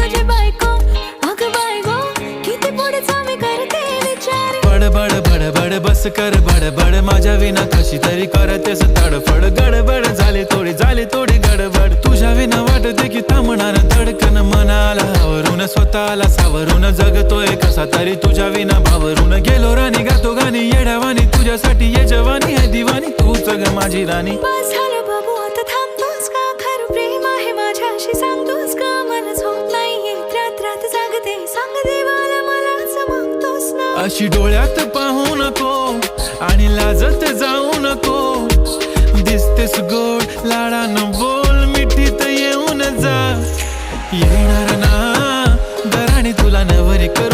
तुझी बायको, अग बायको किती पुढचा मी करते विचार। बडबड बडबड बस कर बडबड, माझ्या विना कशी तरी करतेस तडफड। गडबड झाली थोडी गडबड, तुझ्या विना वाटते की थांबणार धडकन। मनाला आवरून स्वतःला सावरून जगतोय कसा तरी तुझ्या विना भावरून। गेलो राणी गातो गाणी येड्यावानी, तुझ्यासाठी ये जवानी आहे दिवानी, तूच ग माझी राणी। बस झालं बाबू आता थांबतोस का, खरं प्रेम आहे माझ्याशी सांगतोस का। मला झोप नाहीये रात रात जागते, सांग देवाला मला चमकतोस ना। अशी डोळ्यात पाहू नको आणि लाजत जाऊ नको, दिसतेस गोड लाडानं बोल मिठीत येऊन जा। येणार ना दराणी तुला नवरी करू